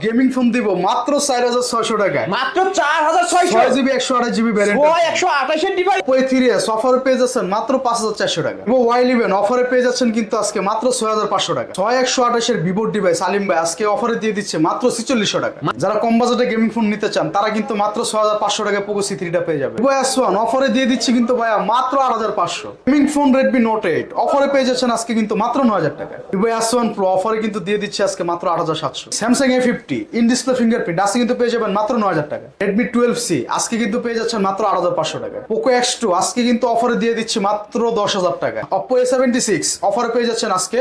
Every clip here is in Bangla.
গেমিং ফোন দিব মাত্র 4600 টাকায়। মাত্র 4600 6GB 128GB ভ্যারিয়েন্ট। 128 এর ডিভাইস। Oppo A3s অফারে পেয়ে যাচ্ছেন মাত্র 5400 টাকা। Vivo Y11 অফারে পেয়ে যাচ্ছেন কিন্তু আজকে মাত্র 6500 টাকা। 6128 এর ভিভোর ডিভাইস আলিম ভাই আজকে অফারে দিয়ে দিচ্ছে মাত্র 4600 টাকা। যারা কম বাজেটে গেমিং ফোন নিতে চান তারা কিন্তু মাত্র 6500 টাকায় Poco C3 টা পেয়ে যাবে। Vivo S1 অফারে দিয়ে দিচ্ছে কিন্তু ভাইয়া মাত্র 8500। গেমিং ফোন Redmi Note 8 অফারে পেয়ে যাচ্ছেন আজকে কিন্তু মাত্র 9000 টাকা। Vivo S1 Pro অফারে কিন্তু দিয়ে দিচ্ছে আজকে মাত্র 8700। Samsung A50 in display fingerprint আজকে কিন্তু পেয়ে যাবেন মাত্র 9000 টাকা। Redmi 12C আজকে কিন্তু পেয়ে যাচ্ছেন মাত্র 8500 টাকা। Poco X2 আজকে কিন্তু অফারে দিয়ে দিচ্ছে মাত্র 10000 টাকা। Oppo A76 অফারে পেয়ে যাচ্ছেন আজকে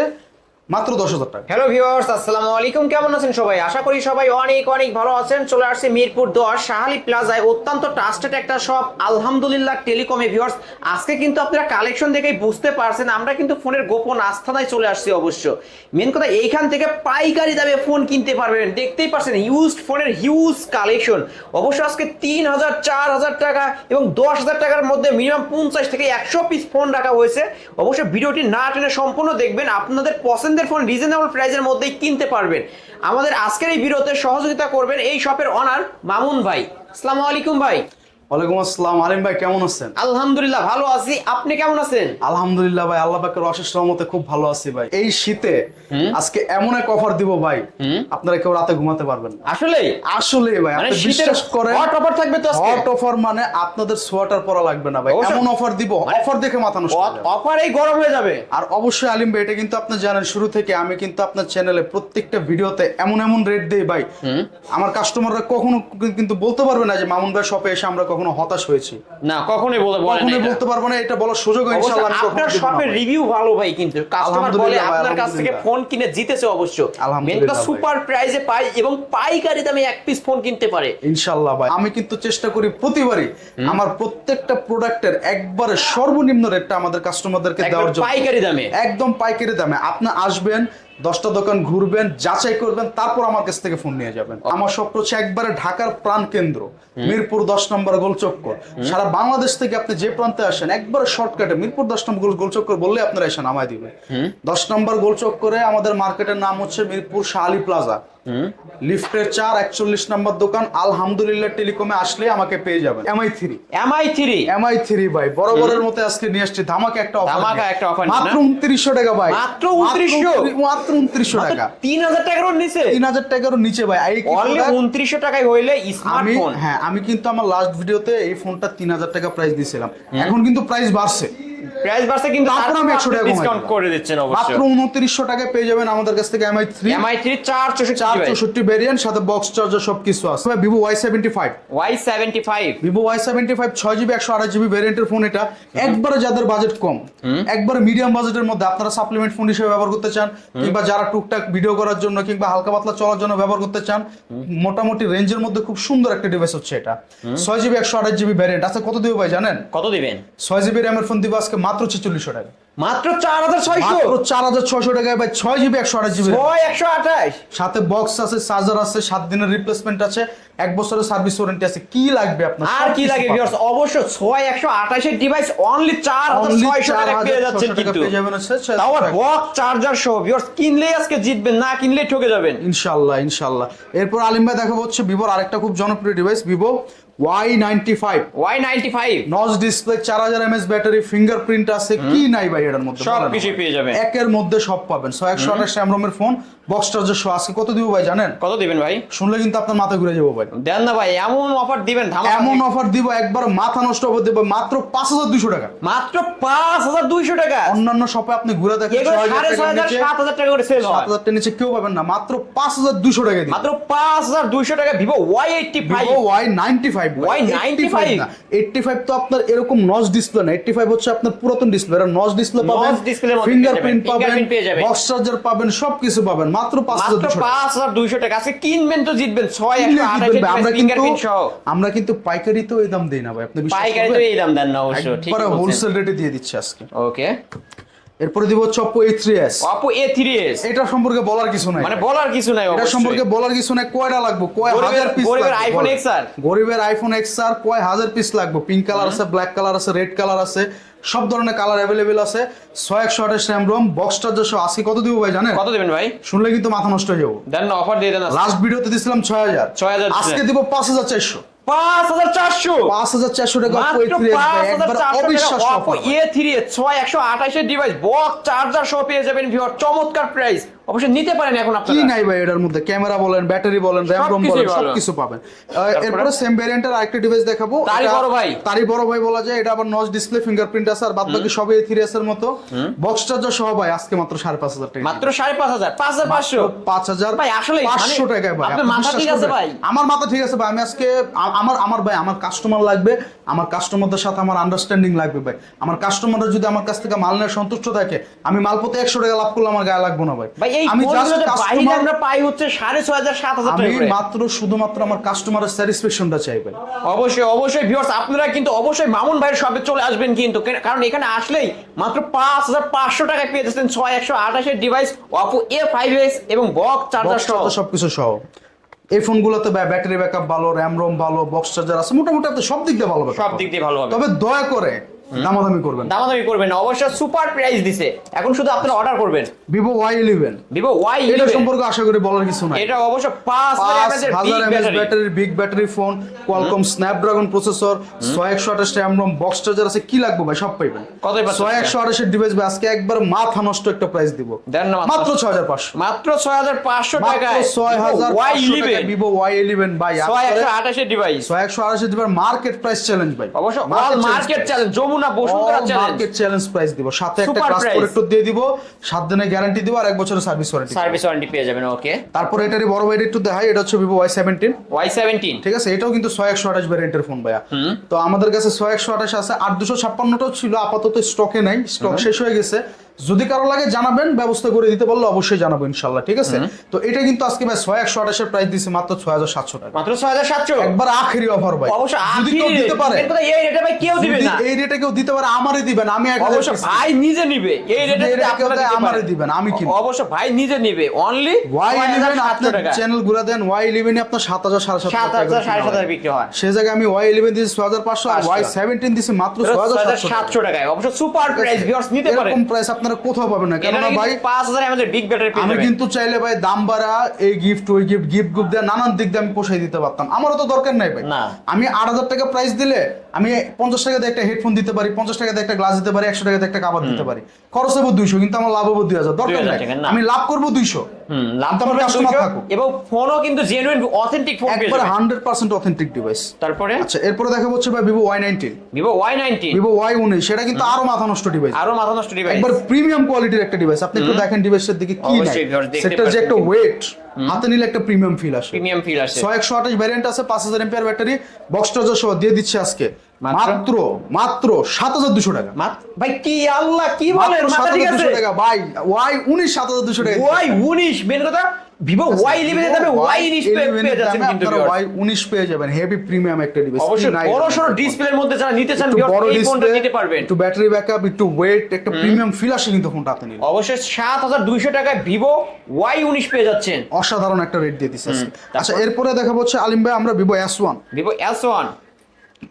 মাত্র 10000 টাকা। হ্যালো ভিউয়ার্স, আসসালামু আলাইকুম। কেমন আছেন সবাই? আশা করি সবাই অনেক অনেক ভালো আছেন। চলে আসছে মিরপুর 10 শাহালি প্লাজায় অত্যন্ত ট্রাস্টেড একটা শপ আলহামদুলিল্লাহ টেলিকমে। ভিউয়ার্স, আজকে কিন্তু আপনারা কালেকশন দেখেই বুঝতে পারছেন আমরা কিন্তু ফোনের গোপন আস্থানায় চলে আসছি। অবশ্য মেন কথা এইখান থেকে পাইকারি দামে ফোন কিনতে পারবেন। দেখতেই পাচ্ছেন ইউজড ফোনের হিউজ কালেকশন। অবশ্য আজকে 3000 4000 টাকা এবং 10000 টাকার মধ্যে মিনিমাম 50 থেকে 100 পিস ফোন রাখা হয়েছে। অবশ্য ভিডিওটি না টেনে সম্পূর্ণ দেখবেন, আপনাদের পছন্দের ফোন রিজনেবল প্রাইসের মধ্যেই কিনতে পারবেন। আমাদের আজকের এই ভিডিওতে সহযোগিতা করবেন এই শপের অনার মামুন ভাই। আসসালামু আলাইকুম ভাই। ওয়ালাইকুম আসসালাম। আলিম ভাই কেমন আছেন? আলহামদুলিল্লাহ ভালো আছি, আপনি কেমন আছেন? আলহামদুলিল্লাহ ভাই, আল্লাহ পাকের অশেষ রহমতে খুব ভালো আছি ভাই। এই শীতে আজকে এমন এক অফার দিব ভাই আপনারা কেউ রাতে ঘুমাতে পারবেন না। আসলে আসলে ভাই মানে আপনি বিশ্বাস করেন হট অফার থাকবে তো আজকে। হট অফার মানে আপনাদের সোয়েটার পরা লাগবে না ভাই, এমন অফার দিব অফার দেখে মাথা নষ্ট হয়ে যাবে। অফারেই গরম হয়ে যাবে। আর অবশ্যই আলিম ভাই এটা কিন্তু আপনি জানেন শুরু থেকে আমি কিন্তু আপনার চ্যানেলে প্রত্যেকটা ভিডিওতে এমন এমন রেট দেই ভাই, আমার কাস্টমাররা কখনো কিন্তু বলতে পারবে না যে মামুন ভাই শপে এসে আমরা কখনো হতাশ হয়েছি। না, কখনোই বলতে পারবো না, এটা বলার সুযোগ ইনশাআল্লাহ আমি আপনার শপের রিভিউ ভালো ভাই, কিন্তু কাস্টমার বলে আপনার কাছ থেকে ফোন কিনে জিতেছে। অবশ্য মেনটা সুপার প্রাইসে পাই এবং পাইকারি দামে এক পিস ফোন কিনতে পারে ইনশাআল্লাহ ভাই। আমি কিন্তু চেষ্টা করি প্রতিবারই আমার প্রত্যেকটা প্রোডাক্টের একবারে সর্বনিম্ন রেটটা আমাদের কাস্টমারদেরকে দেওয়ার জন্য পাইকারি দামে, একদম পাইকারি দামে। আপনি আসবেন 10টা দোকান ঘুরবেন, যাচাই করবেন, তারপর আমার কাছ থেকে ফোন নিয়ে যাবেন। আমার সব হচ্ছে একবারে ঢাকার প্রাণ কেন্দ্র মিরপুর 10 নম্বর গোলচক্কর। সারা বাংলাদেশ থেকে আপনি যে প্রান্তে আসেন একবারে শর্টকাটে মিরপুর 10 নম্বর গোলচক্কর বললে আপনারা এসে নামায় দিবেন। 10 নম্বর গোলচক্করে আমাদের মার্কেটের নাম হচ্ছে মিরপুর শাহালি প্লাজা, লিফটের 4 41 নম্বর দোকান। আলহামদুলিল্লাহ টেলিকমে আসলে আমাকে পেয়ে যাবেন। MI3 ভাই বরাবরের মতো আজকে নিয়ে আসছি ধামাকা একটা অফার। মাত্র 2900 টাকা ভাই, মাত্র 2900 টাকা। 3000 টাকার নিচে, 3000 টাকার নিচে ভাই। এই অনলি 2900 টাকায় হইলে স্মার্টফোন। হ্যাঁ, আমি কিন্তু আমার লাস্ট ভিডিওতে এই ফোনটা 3000 টাকা প্রাইস দিয়েছিলাম, এখন কিন্তু প্রাইস বাড়ছে কিন্তু তারপর আমি 100 টাকা ডিসকাউন্ট করে দিচ্ছেন। অবশ্যই মাত্র 2900 টাকায় পেয়ে যাবেন আমাদের কাছ থেকে MI3 464 ভেরিয়েন্ট, সাথে বক্স চার্জার সবকিছু আছে। Vivo Y75 Vivo Y75 6GB 128GB ভেরিয়েন্টের ফোন। এটা একবারে যাদের বাজেট কম, একবারে মিডিয়াম বাজেটের মধ্যে আপনারা সাপ্লিমেন্ট ফোন হিসেবে ব্যবহার করতে চান, কিংবা যারা টুকটাক ভিডিও করার জন্য কিংবা হালকা পাতলা চলার জন্য ব্যবহার করতে চান, মোটামুটি রেঞ্জের মধ্যে খুব সুন্দর একটা ডিভাইস হচ্ছে এটা। 6GB 128GB ভেরিয়েন্ট আছে। কত দিব ভাই জানেন? কত দিবেন? 6GB র্যামের ফোন দিব আজকে মাত্র 4600 টাকা। মাত্র 4600 টাকায় ভাই 6GB 128GB 128 সাথে বক্স আছে, চার্জার আছে, 7 দিনের রিপ্লেসমেন্ট আছে, 1 বছরের সার্ভিস ওয়ারেন্টি আছে। কি লাগবে আপনার? আর কি লাগে ভিউয়ার্স? অবশ্য 6128 এর ডিভাইস অনলি 4600 টাকা পেয়ে যাচ্ছেন। কিন্তু তাও বক্স চার্জার সহ। ভিউয়ার্স কিনলেই আজকে জিতবেন, না কিনলেই ঠকে যাবেন ইনশাআল্লাহ। এরপর আলিম ভাই দেখাবো হচ্ছে ভিভোর আরেকটা খুব জনপ্রিয় device, Vivo Y95 notch display, 4000 mAh battery, fingerprint আছে, কি নাই ভাই এটার মধ্যে? সব কিছু পেয়ে যাবেন, একের মধ্যে সব পাবেন। 128 RAM ROM এর ফোন, বক্স চার্জার সহ। আজকে কত দিব ভাই জানেন? কত দিবেন ভাই? শুনলে কিন্তু আপনার মাথা ঘুরে যাবে ভাই। দেন না ভাই, এমন অফার দিবেন, এমন অফার দিব একবার মাথা নষ্ট হবে দেব। মাত্র 5200 টাকা, মাত্র 5200 টাকা। অন্যান্য শপে আপনি ঘুরে দেখেন 6500 7000 টাকা করে সেল হয়, 7000 টাকা নিচে কেউ পাবেন না। মাত্র 5200 টাকা দিন, মাত্র 5200 টাকা। ভিভো Y85 85 তো আপনার এরকম নচ ডিসপ্লে না। 85 হচ্ছে আপনার পুরাতন ডিসপ্লে, এটা নচ ডিসপ্লে পাবেন, ফিঙ্গারপ্রিন্ট পাবেন, বক্স চার্জার পাবেন, সবকিছু পাবেন মাত্র 5200 টাকা। আজকে কিনবেন তো জিতবেন। আমরা কিন্তু পাইকারিতেও এই দাম দেই না ভাই, আপনি বিশ্বাস করবেন? পাইকারিতেও এই দাম দেন না? অবশ্য ঠিক আছে, হোলসেল রেটে দিয়ে দিচ্ছি আজকে। ওকে, এরপরে দিব হচ্ছে Oppo A3s। Oppo A3s এটা সম্পর্কে বলার কিছু নাই, মানে বলার কিছু নাই, এটা অবশ্যই সম্পর্কে বলার কিছু নাই। কয়টা লাগবে, কয় গরিবের- হাজার পিস গরিবের লাগবে? iPhone বলেন। XR গরিবের আইফোন XR কয় হাজার পিস লাগবে? পিঙ্ক কালার আছে, ব্ল্যাক কালার আছে, রেড কালার আছে, সব ধরনের কালার অ্যাভেলেবেল আছে। 6128 RAM ROM, বক্স চার্জার সহ আজকে কত দিব ভাই জানেন? কত দেবেন ভাই? শুনলে কিন্তু মাথা নষ্ট হয়ে যাবো। দেন না, অফার দিয়ে দেন আজকে। লাস্ট ভিডিওতে দিছিলাম 6000, 6000 আজকে দিব 5400। 5400 5400 টাকা Oppo মাত্র A3s ভাই, একবার 5400 টাকা অবিশ্বাস্য Oppo offer। A3s 6128 এর ডিভাইস, বক্স চার্জার সহ পেয়ে যাবেন ভিউয়ার, চমৎকার প্রাইস। অবশ্যই নিতে পারেন এখন কি আপনারা। নাই ভাই এটার মধ্যে? ক্যামেরা বলেন, ব্যাটারি বলেন, র‍্যাম রম সবকিছুই বলেন, ভালো। সবকিছু পাবেন। এরপরে সেম ভ্যারিয়েন্টের আরেকটা ডিভাইস দেখাবো। তারই এটা- বড় ভাই। তারই বড় ভাই বলা যায়। এটা আবার নচ ডিসপ্লে, ফিঙ্গারপ্রিন্ট আছে, আর বাদ বাকি সবই A3s এর মতো। বক্স চার্জার সহ ভাই আজকে মাত্র 5500 টাকা। মাত্র 5500, 5500 5000 ভাই, আসলেই 500 মানে টাকা ভাই। আপনার আপনি মাথা বিশ্বাস ঠিক আছে করবেন? ভাই? আমার মাথা ঠিক আছে ভাই। আমি আজকে আমার ভাই, আমার কাস্টমার লাগবে, আমার কাস্টমারদের সাথে আমার আন্ডারস্ট্যান্ডিং লাগবে ভাই। আমার কাস্টমাররা যদি আমার কাছ থেকে মাল নিয়ে সন্তুষ্ট থাকে, আমি মাল প্রতি 100 টাকা লাভ করলে আমার গায়ে লাগবে না ভাই। ভাই এই আমি ফোনগুলো জাস্ট যে বাইরে কাস্টমার, আমরা পাই হচ্ছে 6500, 7000 আমি টাকা করে। মাত্র শুধুমাত্র আমার কাস্টমারের স্যাটিসফ্যাকশনটা চাই ভাই। অবশ্যই অবশ্যই ভিউয়ার্স, আপনারা কিন্তু অবশ্যই মামুন ভাইয়ের শপে চলে আসবেন কিন্তু, কারণ এখানে আসলেই মাত্র 5500 টাকায় পেয়ে যাচ্ছেন 6128 এর ডিভাইস, Oppo A5s এবং বক্স চার্জার সহ। সবকিছু সহ। এই ফোনগুলোতে ব্যাটারি ব্যাকআপ ভালো, র‍্যাম রম ভালো, বক্স চার্জার আছে, মোটামুটি আপনি সব দিক দিয়ে ভালো হবে। সব দিক দিয়ে ভালো হবে। তবে দয়া করে দামাদামি করবেন। দামাদামি করবেন না, অবশ্যই সুপার প্রাইস দিছে। এখন শুধু আপনারা অর্ডার করবেন। Vivo Y11, Vivo এটা Y11, সম্পর্কে আশা করি বলার কিছু নাই। এটা অবশ্য 5000 mAh বিগ 5000 mAh ব্যাটারি। ব্যাটারির big battery phone, Qualcomm Snapdragon processor, 6128 RAM ROM, box charger আছে, কি লাগবে ভাই সব পাইবেন। কতই পাচ্ছেন? 6128 এর ডিভাইস ভাই আজকে একবার মাথা নষ্ট একটা প্রাইস দিব। দেন না মাত্র 6500। মাত্র 6500 মাত্র টাকায় 6500 Y11, টাকা Vivo Y11 ভাই। 6128 এর ডিভাইস। 6128 এর ডিভাইস মার্কেট প্রাইস চ্যালেঞ্জ ভাই। অবশ্য all market challenge, Jamuna Bashundhara challenge, market challenge price দিব। সাথে একটা Super ক্লাস price। প্রোটেক্টর দিয়ে দিব, 7 দিনের গ্যারান্টি দিব, আর 1 বছরের সার্ভিস ওয়ারেন্টি। সার্ভিস ওয়ারেন্টি পেয়ে যাবেন। ওকে, তারপর এটারই বড় ভাইটা একটু দেখাই। এটা হচ্ছে Vivo Y17। Y17, ঠিক আছে, এটাও কিন্তু 6128 ভ্যারিয়েন্টের ফোন ভাইয়া। তো আমাদের কাছে 6128 আছে, 8256টাও ছিল, আপাতত স্টকে নাই, স্টক শেষ হয়ে গেছে। যদি কারো লাগে জানাবেন, ব্যবস্থা করে দিতে পারলে অবশ্যই জানাবো ইনশাআল্লাহ। ঠিক আছে, তো এটা কিন্তু আজকে ভাই 6128 এর প্রাইস দিছে মাত্র 6700 টাকা। মাত্র 6700, একবার আখেরি অফার ভাই। অবশ্য যদি কেউ আখেরি দিতে পারে, রেট, কিন্তু এই রেটে ভাই কেউ দিবে যদি না। এই রেটে কেউ দিতে পারে আমারই দিবেন, আমি 1000 অবশ্য piece ভাই নিজে নিবে, এই রেটে যদি যদি কেউ আপনারা দেয়, দিতে আমারই পারেন। দিবেন, আমি কিনবো। অবশ্য ভাই নিজে নিবে, অনলি Y11 700 আপনার টাকা, চ্যানেল ঘুরে দেন, Y11 এ আপনার 7000 7000 7500 বিক্রি হয়। সেই জায়গায় আমি Y11 দিয়েছি 6500, আর 500 Y17 দিয়েছি মাত্র 6700 700 টাকায়। অবশ্য সুপার প্রাইস, ভিউয়ার্স নিতে পারেন। এরকম প্রাইস আপনারা কোথাও পাবেন না। এটা কেননা ভাই 5000 আমাদের বিগ ব্যাটারি পেয়ে আমি যাবেন। কিন্তু চাইলে ভাই দাম বাড়া, এই গিফট ওই গিফট গিফট গ্রুপ দিয়ে নানান দিক দিয়ে আমি পোষাই দিতে পারতাম। আমারও তো দরকার নাই ভাই। না। আমি 8000 টাকা প্রাইস দিলে আমি 50 টাকা দিয়ে একটা হেডফোন দিতে পারি, 50 টাকা দিয়ে একটা গ্লাস দিতে পারি, 100 টাকা দিয়ে একটা কাভার দিতে পারি। খরচ হবে 200, কিন্তু আমার লাভ হবে 2000। দরকার 2000 নাই, টাকা না। আমি লাভ করব 200। লাভ তো আমার করবেন কাস্টমার 200, থাকুক। এবং ফোনও কিন্তু জেনুইন অথেন্টিক ফোন পেয়ে একবার যাবেন। 100% অথেন্টিক ডিভাইস। তারপরে আচ্ছা, এরপরে দেখা হচ্ছে ভাই Vivo Y19, Vivo Y19, Vivo Y19, সেটা কিন্তু আরো মাথা নষ্ট ডিভাইস। আরো মাথা নষ্ট ডিভাইস। একবার প্রিমিয়াম কোয়ালিটির একটা ডিভাইস। আপনি একটু দেখেন ডিভাইসের দিকে কি নাই, অবশ্যই viewers দেখতে সেটার যে পাচ্ছেন একটা কিন্তু। ওয়েট, হাতে নিলে একটা প্রিমিয়াম ফিল আসে। প্রিমিয়াম ফিল আসে। 6128 ভ্যারিয়েন্ট আছে, 5000 এমপিআর ব্যাটারি, বক্স চার্জার সহ দিয়ে দিচ্ছে আজকে মাত্র? মাত্র 7200 টাকা। ভাই কি আল্লাহ কি বলেন, মাত্র মাথা ঠিক আছে? 7200 টাকা ভাই। Y19 7200 টাকা। Y19, মেন কথা Vivo Y11 এর দামে Y19 পেয়ে যাচ্ছেন কিন্তু আপনারা viewers। Y19 পেয়ে যাবেন, হেভি প্রিমিয়াম একটা ডিভাইস। অবশ্যই বড় সরো ডিসপ্লের মধ্যে যারা নিতে চান একটু বড় viewers, এই ফোনটা ডিসপ্লে, নিতে পারবেন। একটু ব্যাটারি ব্যাকআপ, একটু ওয়েট, একটা প্রিমিয়াম ফিল আসে কিন্তু ফোনটা হাতে নিলে। অবশ্যই 7200 টাকায় Vivo Y19 পেয়ে যাচ্ছেন। অসাধারণ একটা রেট দিয়ে দিচ্ছে আজকে। তারপর? আচ্ছা, এরপরে দেখাবো হচ্ছে আলিম ভাই আমরা Vivo S1, Vivo S1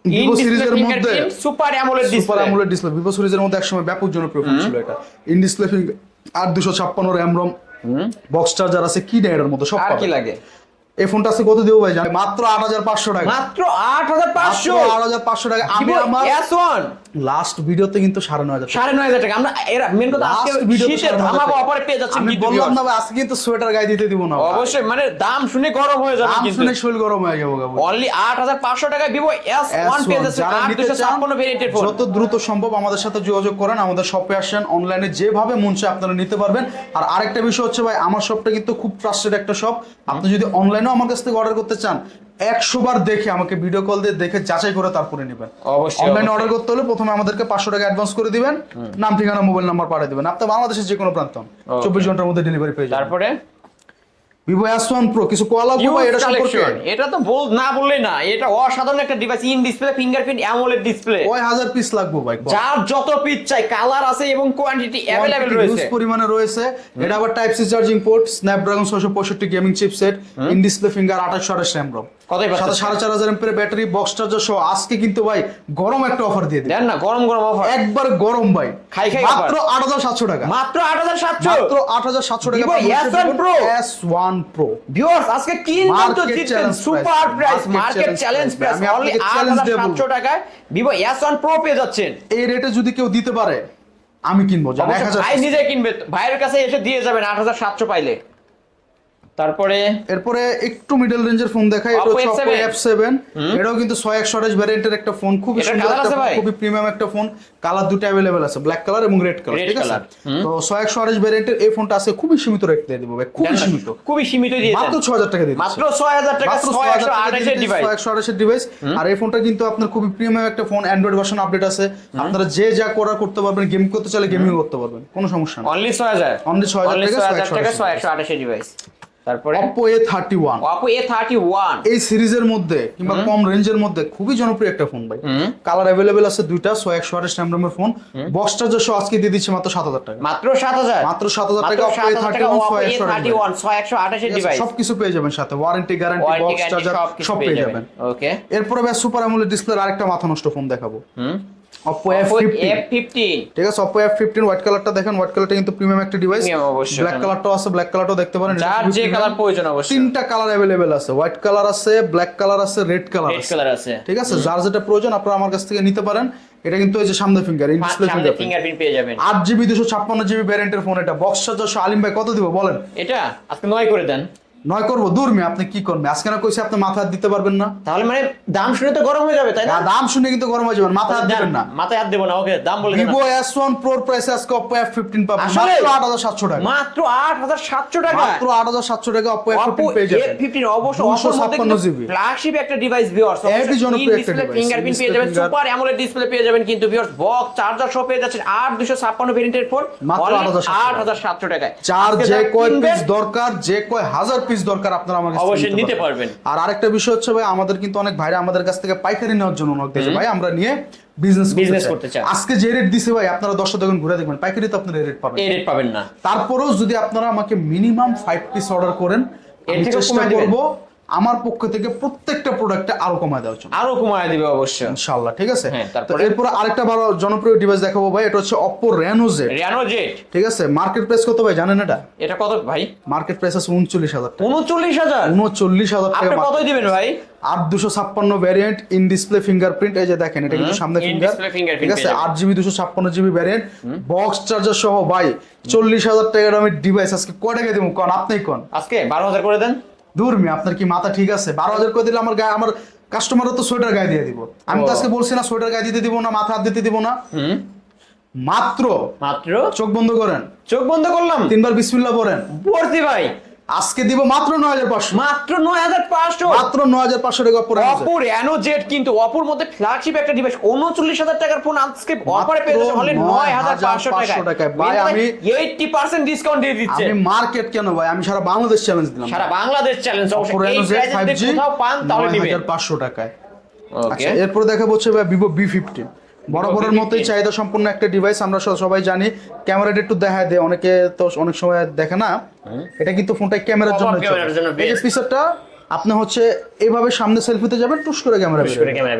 Vivo সিরিজের মধ্যে super AMOLED super display. AMOLED display. Vivo সিরিজের মধ্যে একসময় ব্যাপক জনপ্রিয় ফোন ছিল এটা। In display finger, 8256 RAM ROM, box charger আছে, কি নেই এর মধ্যে সব আর কি পাবেন। লাগে? এই ফোনটা আছে কত দেবো ভাই জানেন? মাত্র 8500 টাকা। মাত্র 8500। 8500 টাকা। আমি Vivo আমার S1 লাস্ট ভিডিওতে কিন্তু 9500 টাকা। 9500 টাকা। আমরা এরা মেন কথা আজকে Last video তে শীতের 9500 ধামাকা টাকা। অফারে পেয়ে যাচ্ছেন আমি কিন্তু বললাম viewers। না ভাই, আজকে কিন্তু সোয়েটার গায়ে দিতে দিব না ভাই। অবশ্যই মানে দাম শুনে গরম হয়ে যাবে দাম কিন্তু। শুনে শরীর গরম হয়ে যাবে ভাই। অনলি 8500 টাকায় Vivo S1 পেয়ে যাচ্ছেন, যারা নিতে চান 8256 ভেরিয়েন্টের ফোন। যত দ্রুত সম্ভব আমাদের সাথে যোগাযোগ করেন, আমাদের শপে আসেন, অনলাইনে যেভাবে মন চায় আপনারা নিতে পারবেন। আর আরেকটা বিষয় হচ্ছে ভাই, আমার শপটা কিন্তু খুব ট্রাস্টেড একটা শপ। আপনি যদি অনলাইনেও আমার কাছ থেকে অর্ডার করতে চান, 100 বার দেখে, আমাকে ভিডিও কল দিয়ে দেখে যাচাই করে তারপরে নেবেন। অবশ্যই অনলাইনে অর্ডার করতে হলে প্রথমে আমাদেরকে 500 টাকা অ্যাডভান্স করে দিবেন, নাম ঠিকানা মোবাইল নাম্বার পাঠিয়ে দিবেন। আপনি বাংলাদেশের যে কোনো প্রান্ত 24 ঘন্টার মধ্যে ডেলিভারি পেয়ে যাবেন। তারপরে ভিভো S1 Pro কিছু কোয়ালা ভাই এটা সম্পর্কে। এটা তো না বললেই না, এটা অসাধারণ একটা device, in display fingerprint AMOLED display. কয় হাজার পিস লাগবে ভাই? যার যত পিস চাই, কালার আছে এবং কোয়ান্টিটি अवेलेबल রয়েছে, হিউজ পরিমাণে রয়েছে। এটা আবার type C charging port, Snapdragon 665 gaming chipset, in display finger 2828 RAM ROM, কতই পাচ্ছেন? 4500 mAh ব্যাটারি, বক্স চার্জার সহ। আজকে কিন্তু ভাই গরম একটা অফার দিয়ে দিই, দেন না, গরম গরম অফার, একবার গরম ভাই, খাই মাত্র 8700 টাকা, মাত্র 8700, মাত্র 8700 টাকা। Vivo S1 Pro, S1 Pro viewers আজকে কিনবেন তো জিতবেন, super price, market challenge price, only 8700 টাকায় ভিভো S1 Pro পেয়ে যাচ্ছেন। এই রেটে যদি কেউ দিতে পারে আমি কিনবো, জান 1000। ভাই নিজে কিনবে, ভাইয়ের কাছে এসে দিয়ে যাবেন 8700 পাইলে। তারপরে এরপরে একটু মিডল রেঞ্জের ফোন দেখাই, এটা হচ্ছে Oppo F7। এটাও কিন্তু 6128 ভ্যারিয়েন্টের একটা ফোন, খুবই সুন্দর একটা ফোন, খুবই প্রিমিয়াম একটা ফোন। কালার দুটো अवेलेबल আছে, ব্ল্যাক কালার এবং রেড কালার, ঠিক আছে? তো 6128 ভ্যারিয়েন্টের এই ফোনটা আছে খুবই সীমিত রেট দিয়ে দিব ভাই, খুবই সীমিত, খুবই সীমিত দিয়ে দেন, মাত্র 6000 টাকা দিয়ে মাত্র 6000 টাকা, 6128 এর ডিভাইস, 6128 এর ডিভাইস। আর এই ফোনটা কিন্তু আপনার খুবই প্রিমিয়াম একটা ফোন, অ্যান্ড্রয়েড ভার্সন আপডেট আছে, আপনারা যে যা করার করতে পারবেন, গেম করতে চাইলে গেমিং করতে পারবেন, কোনো সমস্যা নেই। অনলি 6000, অনলি 6000 টাকা 6128 এর ডিভাইস। তারপরে Oppo A31, Oppo A31 এই সিরিজের মধ্যে কিংবা কম রেঞ্জের মধ্যে খুবই জনপ্রিয় একটা ফোন ভাই। কালার अवेलेबल আছে দুইটা, 6128 RAM এর ফোন, বক্স চার্জার সহ আজকে দিয়ে দিচ্ছে মাত্র 7000 টাকা, মাত্র 7000, মাত্র 7000 টাকা। Oppo A31 6128 এর ডিভাইস, সবকিছু পেয়ে যাবেন সাথে, ওয়ারেন্টি গ্যারান্টি, বক্স চার্জার সব পেয়ে যাবেন। ওকে, এরপরে ভাই সুপার অ্যামোলেড ডিসপ্লের আরেকটা মাথা নষ্ট ফোন দেখাবো, Oppo F15। ঠিক আছে, Oppo F15 হোয়াইট কালারটা দেখেন, হোয়াইট কালারটা কিন্তু প্রিমিয়াম একটা ডিভাইস। ব্ল্যাক কালারটাও আছে, ব্ল্যাক কালারটাও দেখতে পারেন, যার যে কালার প্রয়োজন অবশ্যই। তিনটা কালার अवेलेबल আছে, হোয়াইট কালার আছে, ব্ল্যাক কালার আছে, রেড কালার আছে, ঠিক আছে? যার যেটা প্রয়োজন আপনারা আমার কাছ থেকে নিতে পারেন। এটা কিন্তু এই যে সামনে ফিঙ্গার, ইন ডিসপ্লে ফিঙ্গারপ্রিন্ট পেয়ে যাবেন। 8GB 256GB ভ্যারিয়েন্টের ফোন, এটা বক্স চার্জার। আলিম ভাই কত দিব বলেন? এটা আজকে 9 করে দেন। 9 করবো? দূর মে, আপনি কি করবেন? আজকে না কইছি আপনি মাথা হাত দিতে পারবেন না, তাহলে মানে দাম শুনে তো গরম হয়ে যাবে, তাই না? দাম শুনে কিন্তু গরম হয়ে যাবেন, মাথা হাত দিবেন না, মাথায় হাত দেব না। ওকে, দাম বলে দেন। Vivo S1 Pro প্রাইসে আজকে Oppo F15 পাবেন মাত্র 8700 টাকা, মাত্র 8700 টাকা, মাত্র 8700 টাকা Oppo F15 পেয়ে যাবেন। F15 অবশ্য ফ্ল্যাগশিপ একটা ডিভাইস ভিউয়ার্স, হেভি জনপ্রিয় একটা ডিভাইস, ফিঙ্গারপ্রিন্ট পেয়ে যাবেন, সুপার অ্যামোলেড ডিসপ্লে পেয়ে যাবেন, কিন্তু ভিউয়ার্স বক্স চার্জার সহ পেয়ে যাচ্ছেন 8256 ভেরিয়েন্টের ফোন মাত্র 8700 টাকায়। চার যে কয় পিস দরকার, যে কয় হাজার পিস দরকার আপনারা আমাকে অবশ্যই নিতে পারবেন। আর আরেকটা বিষয় হচ্ছে ভাই, আমাদের কিন্তু অনেক ভাইরা আমাদের কাছ থেকে পাইকারি নেওয়ার জন্য নক দিয়েছে, ভাই আমরা নিয়ে বিজনেস করতে চাই। আজকে যে রেট দিছে ভাই, আপনারা 10 দোকান ঘুরে দেখবেন, পাইকারি তো আপনারা রেট পাবেন, এই রেট পাবেন না। তারপরেও যদি আপনারা আমাকে মিনিমাম 5 পিস অর্ডার করেন, আমি চেষ্টা করব আমার পক্ষ থেকে প্রত্যেকটা প্রোডাক্টে আরো কমায় দেওয়ার জন্য, আরো কমায় দিবে অবশ্যই ইনশাআল্লাহ, ঠিক আছে? তো তারপরে এরপর আরেকটা বড় জনপ্রিয় ডিভাইস দেখাবো ভাই, এটা হচ্ছে Oppo Reno Z। ঠিক আছে, মার্কেট প্রাইস কত ভাই জানেন? এটা কত ভাই? মার্কেট প্রাইস আছে 39000 টাকা। 39000 টাকা। আপনি কত দিবেন ভাই? 8256 ভ্যারিয়েন্ট, ইন ডিসপ্লে ফিঙ্গারপ্রিন্ট, এই যে দেখেন এটা কিন্তু সামনে ফিঙ্গার, ঠিক আছে? 8GB 256GB variant, box charger সহ ভাই 40000 টাকার দামের ডিভাইস আজকে কয় টাকা দেবো কোন? আপনিই কোন? আজকে 12000 করে দেন। দূর মি, আপনার কি মাথা ঠিক আছে? 12000 করে দিলে আমার গায়ে, আমার কাস্টমাররা তো সোয়েটার গায়ে দিয়ে দিব। আমি তো আজকে বলছি না সোয়েটার গায়ে দিতে দিব না, মাথা হাত দিতে দিব না। মাত্র চোখ বন্ধ করেন, চোখ বন্ধ করলাম, 3 বার বিসমিল্লাহ পড়েন, পড়ছি ভাই। আজকে দিব মাত্র 9500, মাত্র 9500, মাত্র 9500 টাকা পড়ে Oppo Reno Z, কিন্তু Oppo মধ্যে ফ্ল্যাগশিপ একটা ডিভাইস, 39000 টাকার ফোন আজকে অফারে পেয়ে যাচ্ছেন হলে 9500 টাকায়। ভাই আমি 80% ডিসকাউন্ট দিয়ে দিচ্ছি। আমি মার্কেট কেন ভাই, আমি সারা বাংলাদেশ চ্যালেঞ্জ দিলাম, সারা Bangladesh challenge. Oppo Reno Z 5G কোথাও পান তাহলে নেবেন 9500 টাকায়। আচ্ছা, এরপর দেখাবো হচ্ছে ভাই Vivo B15, বরাবরের মতোই চাহিদা সম্পন্ন একটা ডিভাইস। আমরা সবাই জানি, ক্যামেরাটা একটু দেখা দেয়, অনেকে তো অনেক সময় দেখে না, এটা কিন্তু ফোনটা ক্যামেরার জন্য। এই যে পিছনটা আপনি হচ্ছে এইভাবে সামনে সেলফিতে যাবেন, টুস করে ক্যামেরা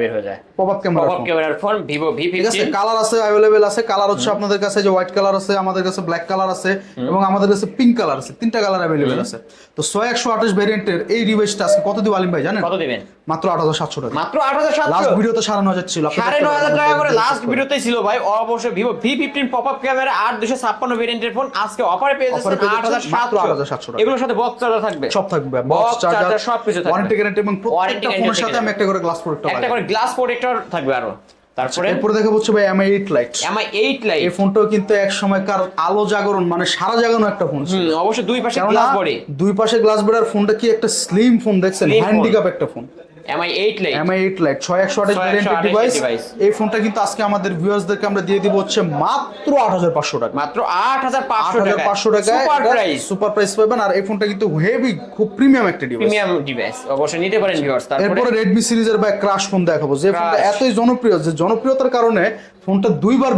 বের হয়ে যায়, পপআপ ক্যামেরার ফোন Vivo V15। ঠিক আছে, কালার আছে अवेलेबल আছে, কালার হচ্ছে আপনাদের কাছে যে হোয়াইট কালার আছে, আমাদের কাছে ব্ল্যাক কালার আছে এবং আমাদের কাছে পিঙ্ক কালার আছে, তিনটা কালার अवेलेबल আছে। তো 6128 ভেরিয়েন্টের এই ডিভাইসটা আজকে কত দিব আলিম ভাই জানেন? কত দিবেন? মাত্র 8700 টাকা। মাত্র 8700। লাস্ট ভিডিওতে 9500 ছিল, 9500 টাকা করে লাস্ট ভিডিওতেই ছিল ভাই। অবশ্যই Vivo V15 পপআপ ক্যামেরা 8256 ভেরিয়েন্টের ফোন আজকে অফারে পেয়ে যাচ্ছেন 8700 টাকা। এগুলোর সাথে বক্স চার্জার থাকবে, সব থাকবে, বক্স চার্জার সব কিছু থাকবে, ওয়ারেন্টি গ্যারান্টি এবং প্রত্যেকটা ফোনের সাথে আমি একটা করে গ্লাস প্রোটেক্টর একটা করে গ্লাস প্রোটেক্টর থাকবে আরো। তারপরে এরপর দেখা হচ্ছে ভাই Mi 8 Lite। এই ফোনটাও কিন্তু এক সময়কার আলো জাগরণ, মানে সারা জাগানো একটা ফোন ছিল। অবশ্যই দুই পাশে গ্লাস বডি, দুই পাশে গ্লাস বডি। আর ফোনটা কি একটা স্লিম ফোন দেখছেন, হ্যান্ডিক্যাপ একটা phone, MI 8 Lite MI 8 Lite 6128 ভ্যারিয়েন্টের ডিভাইস। এই ফোনটা কিন্তু আজকে আমাদের ভিউয়ার্সদেরকে আমরা দিয়ে দিব হচ্ছে মাত্র 8500 টাকা। মাত্র 8500 টাকা। 8500 টাকায় সুপার প্রাইস। সুপার প্রাইস পাবেন। আর এই ফোনটা কিন্তু হেভি, খুব প্রিমিয়াম একটা ডিভাইস। প্রিমিয়াম ডিভাইস অবশ্যই নিতে পারেন ভিউয়ার্স। এরপরে Redmi সিরিজের বা ক্রাশ ফোন দেখাবো, যে ফোনটা এতই জনপ্রিয় যে জনপ্রিয়তার কারণে ফোনটা দুইবার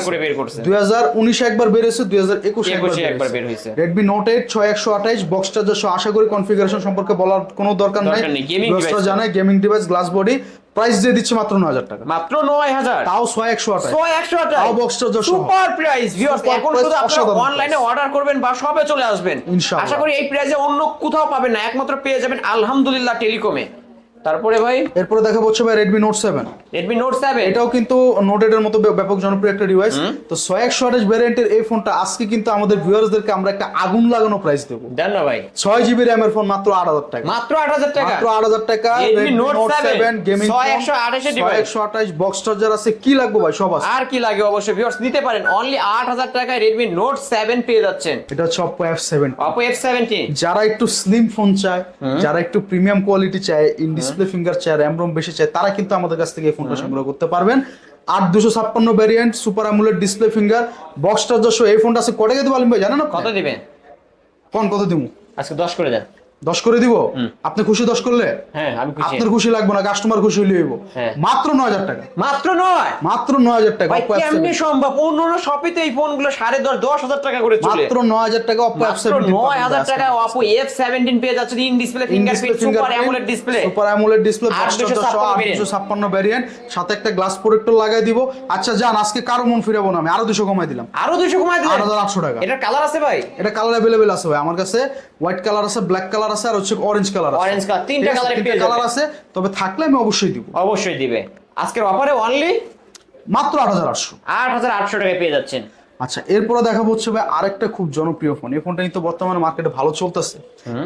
করে বের করছে। 2019 একবার বের হয়েছে, 2021 একবার বের হয়েছে। Redmi Note 8 6128 বক্স চার্জার সহ। আশা করি কনফিগারেশন সম্পর্কে বলার কোনো দরকার নাই, ভিউয়ার্সরা জানে gaming device, glass body. Price দিয়ে দিচ্ছে মাত্র 9000 টাকা। মাত্র 9000, তাও 6128 6128 তাও বক্স চার্জার সহ। Super price viewers. এখন শুধু আপনারা অনলাইনে অর্ডার করবেন বা শপে চলে আসবেন, ইনশাআল্লাহ। আশা করি এই প্রাইসে অন্য কোথাও পাবেন না, একমাত্র পেয়ে যাবেন আলহামদুলিল্লাহ টেলিকমে। তারপরে ভাই এরপরে দেখা হচ্ছে ভাই Redmi Note 7। Redmi Note 7 এটাও কিন্তু Note 8 এর মতো ব্যাপক জনপ্রিয় একটা ডিভাইস। তো 6128 ভ্যারিয়েন্টের এই ফোনটা আজকে কিন্তু আমাদের ভিউয়ার্সদেরকে আমরা একটা আগুন লাগানো প্রাইস দেব। দেন না ভাই, 6GB RAM এর ফোন মাত্র 8000 টাকা। মাত্র 8000 টাকা। মাত্র 8000 টাকা Redmi Note 7 গেমিং 6128 এর ডিভাইস, 6128 বক্স চার্জার আছে, কি লাগবে ভাই সব আছে। আর কি লাগে অবশ্যই ভিউয়ার্স নিতে পারেন। অনলি 8000 টাকায় Redmi Note 7 পেয়ে যাচ্ছেন। এটা হচ্ছে Oppo F70। Oppo F70 যারা একটু স্লিম ফোন চায়, যারা একটু প্রিমিয়াম কোয়ালিটি চায়, ইন ডিসপ্লে ফিঙ্গার চায়, RAM ROM বেশি চায়, তারা কিন্তু আমাদের কাছ থেকে এই ফোনটা সংগ্রহ করতে পারবেন। 8256 variant, super AMOLED display finger, box charger সহ এই ফোনটা আছে। কত টাকা দিব আলিম ভাই জানেন আপনি? কত দিবেন? কোন কত দিব? আজকে 10 করে দেন। 10 করে দিব? আপনি খুশি 10 করলে? হ্যাঁ আমি খুশি। আপনার খুশি লাগবে না, কাস্টমার খুশি হইলে হইব। হ্যাঁ। মাত্র 9000 টাকা। মাত্র 9, মাত্র 9000 টাকা ভাই Oppo F70। কেমনে সম্ভব? অন্যান্য শপে তো এই ফোনগুলো 10,500 টাকা করে চলে। মাত্র 9000 টাকা Oppo মাত্র F70। 9000 টাকা Oppo F17 পেয়ে যাচ্ছে in display fingerprint, super AMOLED display, super AMOLED display, box 8256 charger 8256 variant, সাথে একটা গ্লাস প্রোটেক্টর লাগাই দিব। আচ্ছা জান, আজকে কারো মন ফিরাবো না, আমি আরো 200 কমাই দিলাম। আরো 200 কমাই দিলেন? 8800 টাকা। এটা কালার আছে ভাই? এটা কালার अवेलेबल আছে ভাই আমার কাছে। হোয়াইট কালার আছে, ব্ল্যাক কালার আছে, আর হচ্ছে অরেঞ্জ কালার আছে। অরেঞ্জ কালার, তিনটা কালারে পেয়ে যাবেন। কালার আছে, তবে থাকলে আমি অবশ্যই দিব। অবশ্যই দিবে। আজকের অফারে অনলি মাত্র 8800। 8800 টাকায় পেয়ে যাচ্ছেন। আচ্ছা এরপরে দেখা হচ্ছে ভাই আরেকটা খুব জনপ্রিয় ফোন। এই ফোনটা কিন্তু বর্তমানে মার্কেটে ভালো চলতেছে।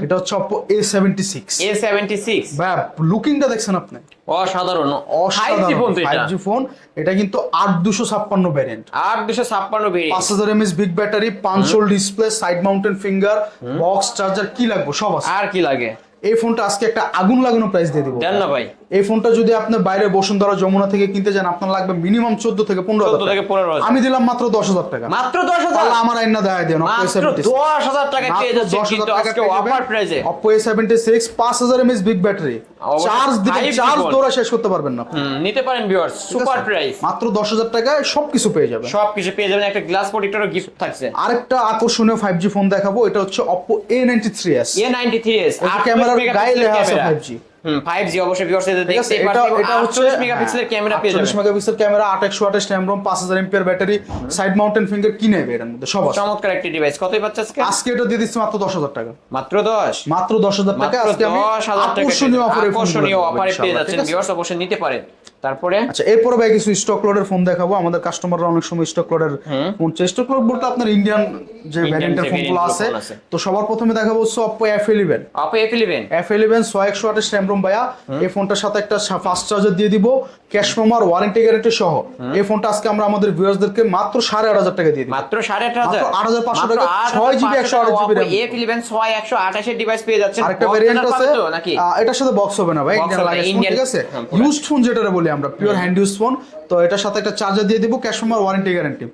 এটা হচ্ছে Oppo A76। A76 ভাই লুকিংটা দেখছেন আপনি? অসাধারণ। 5G ফোন তো এটা। 5G phone. এটা কিন্তু 8256 variant, 8256 variant, 5000 mAh big battery, punch hole display, side mounted finger, box charger, কি লাগবে সব আছে। আর কি লাগে? এই ফোনটা আজকে একটা আগুন লাগানো প্রাইস দিয়ে দিব। দেন না ভাই। এই ফোনটা যদি আপনি বাইরে বসুন্ধরা যমুনা থেকে কিনতে যান, আপনার লাগবে মিনিমাম 14 থেকে 15,000 টাকা। আমি দিলাম মাত্র 10000 টাকা। মাত্র 10000? তাহলে আমার আইনা দেখায় দেন Oppo মাত্র A76। 10000 টাকায় পেয়ে যাচ্ছে কিন্তু আজকে অফার প্রাইসে Oppo A76 5000 mAh big battery, charge দিবেন, 5G চার্জ ফোন। দৌড়া শেষ করতে পারবেন না। নিতে পারেন ভিউয়ার্স, সুপার প্রাইস। মাত্র 10000 টাকায় সবকিছু পেয়ে যাবেন। সবকিছু পেয়ে যাবেন, একটা গ্লাস প্রোটেক্টরও গিফট থাকছে। আরেকটা আকর্ষণীয় 5G ফোন দেখাবো, এটা হচ্ছে Oppo A93s। A93s ক্যামেরার গায়ে লেখা আছে 5G। 5G অবশ্যই ভিউয়ার্স এদের ঠিক আছে, দেখতেই পাচ্ছেন। এটা হচ্ছে 48 মেগাপিক্সেলের ক্যামেরা পেয়ে যাবেন। 48 megapixel camera, 8128 RAM ROM, 5000 mAh battery, side mounted finger, কি নেবে এর মধ্যে সব আছে। চমৎকার একটি ডিভাইস। কতই পাচ্ছে আজকে? আজকে এটা দিয়ে দিচ্ছি মাত্র 10000 টাকা। মাত্র 10? মাত্র 10000 টাকা আজকে আমি 10000 টাকা আকর্ষণীয় অফারে আকর্ষণীয় অফারে পেয়ে যাচ্ছেন ভিউয়ার্স, অবশ্যই নিতে পারেন। তারপরে আচ্ছা এরপরে ভাই কিছু স্টক লটের ফোন দেখাবো। আমাদের কাস্টমাররা অনেক সময় স্টক লটের ফোন চায়। স্টক লট বলতে আপনার ইন্ডিয়ান যে ভ্যারিয়েন্টের ফোনগুলো আছে। তো সবার প্রথমে দেখাবো হচ্ছে Oppo F11। Oppo F11 6128 RAM ROM ভাইয়া। এই ফোনটার সাথে একটা ফাস্ট চার্জার দিয়ে দিব, ক্যাশ মেমো আর ওয়ারেন্টি গ্যারান্টি সহ। এই ফোনটা আজকে আমরা আমাদের ভিউয়ারদেরকে মাত্র 8500 টাকা দিয়ে দিব। মাত্র 8500? 8500 টাকা 6GB 128GB RAM। A11 6128 এর ডিভাইস পেয়ে যাচ্ছেন। আরেকটা ভেরিয়েন্ট আছে নাকি? এটার সাথে বক্স হবে না ভাই, ইন্ডিয়ান লাগে ফোন, ঠিক আছে? ইউজড ফোন যেটা বলি আমরা, পিওর হ্যান্ড ইউজ ফোন। তো এটার সাথে একটা চার্জার দিয়ে দিব, ক্যাশ মেমো আর ওয়ারেন্টি গ্যারান্টি।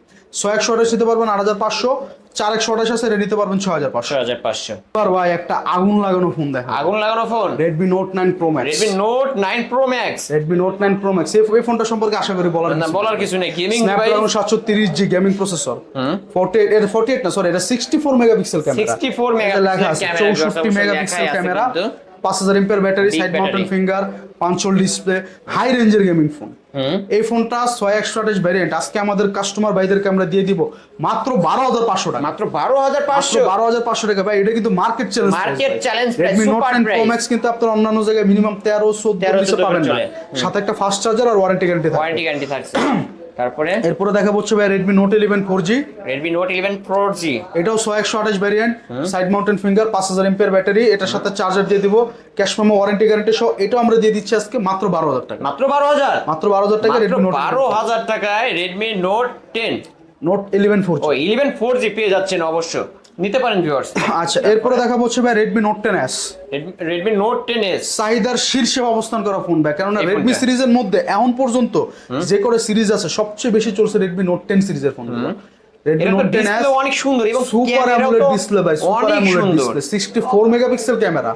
6128 নিতে পারবেন 8500, 4128 আছে নিতে পারবেন 6500। 6500। আর ভাই একটা আগুন লাগানো ফোন দেখা, আগুন লাগানো phone, Redmi Note 9 Pro Max। Redmi Note 9 Pro Max। Redmi Note 9 Pro Max এই ফোনটা সম্পর্কে আশা করি বলার কিছু নেই। Gaming Snapdragon 730G gaming processor, 48 না সরি, এটা 64 megapixel camera, 64 megapixel camera, 64 megapixel camera, 5000 mAh battery, side mounted finger, punch hole display, high রেঞ্জের গেমিং ফোন। এই ফোনটা 6128 ভ্যারিয়েন্ট আজকে আমাদের কাস্টমার ভাইদেরকে আমরা দিয়ে দিব মাত্র 12500 টাকা। মাত্র 12500? 12500 টাকা ভাই, এটা কিন্তু market challenge. Market challenge price, Redmi Note super 9 price. Pro Max কিন্তু আপনার অন্যান্য জায়গায় মিনিমাম 13-14 পাবেন না, সাথে একটা ফাস্ট চার্জার আর ওয়ারেন্টি গ্যারান্টি থাকবে। ওয়ারেন্টি গ্যারান্টি থাকছে। তারপরে এরপরে দেখা হচ্ছে ভাই Redmi Note 11 4G। Redmi Note 11 4G এটাও 6128 variant, side mounted finger, 5000 mAh battery, এটার সাথে চার্জার দিয়ে দিব, ক্যাশ মেমো ওয়ারেন্টি গ্যারান্টি সহ। এটাও আমরা দিয়ে দিচ্ছি আজকে মাত্র 12000 টাকা। মাত্র 12000? মাত্র 12000 টাকা Redmi Note 12000 টাকায় Redmi Note 10 Note 11 4G। ও 11 4G পেয়ে যাচ্ছেন অবশ্য। নিতে পারেন ভিউয়ার্স। আচ্ছা এরপরে দেখাবো হচ্ছে ভাই Redmi note 10s। Redmi note 10s চাহিদার শীর্ষে অবস্থান করা ফোন ভাই, কারণ এই রেডমি ফোনটা। সিরিজের মধ্যে এখন পর্যন্ত যে করে সিরিজ আছে সবচেয়ে বেশি চলছে রেডমি নোট 10 সিরিজের ফোনগুলো। রেডমি এটা তো নোট 10s ডিসপ্লে অনেক সুন্দর এবং সুপার ক্যামেরাও অ্যামোলেড তো ডিসপ্লে ভাই, সুপার অনেক অ্যামোলেড সুন্দর। Display, 64 megapixel camera,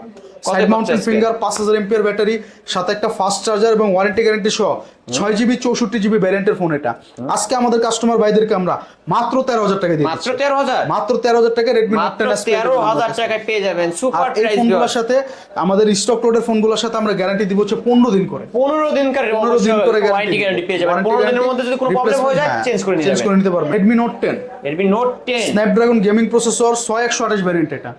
side mounted আজকে? ফিঙ্গার, 5000 এমপিআর ব্যাটারি, সাথে একটা ফাস্ট চার্জার এবং ওয়ারেন্টি গ্যারান্টি সহ 6GB 64GB ভ্যারিয়েন্টের ফোন এটা। আজকে আমাদের কাস্টমার ভাইদেরকে আমরা মাত্র 13000 টাকা দিয়ে মাত্র দিচ্ছি। 13000 মাত্র 13000 টাকা রেডমি নোট মাত্র 10s 13000 টাকায় পেয়ে যাবেন আর সুপার এই প্রাইস। ফোনগুলোর সাথে আমাদের স্টক লোডের ফোনগুলোর সাথে আমরা গ্যারান্টি দিব হচ্ছে 15 দিন করে। 15 দিন করে 15 দিন করে ওয়ারেন্টি গ্যারান্টি পেয়ে যাবেন। 15 দিনের মধ্যে যদি কোনো প্রবলেম হয়ে যায় চেঞ্জ করে নিতে পারবেন। Redmi note 10 Redmi note 10 Snapdragon gaming processor 6128 variant এটা,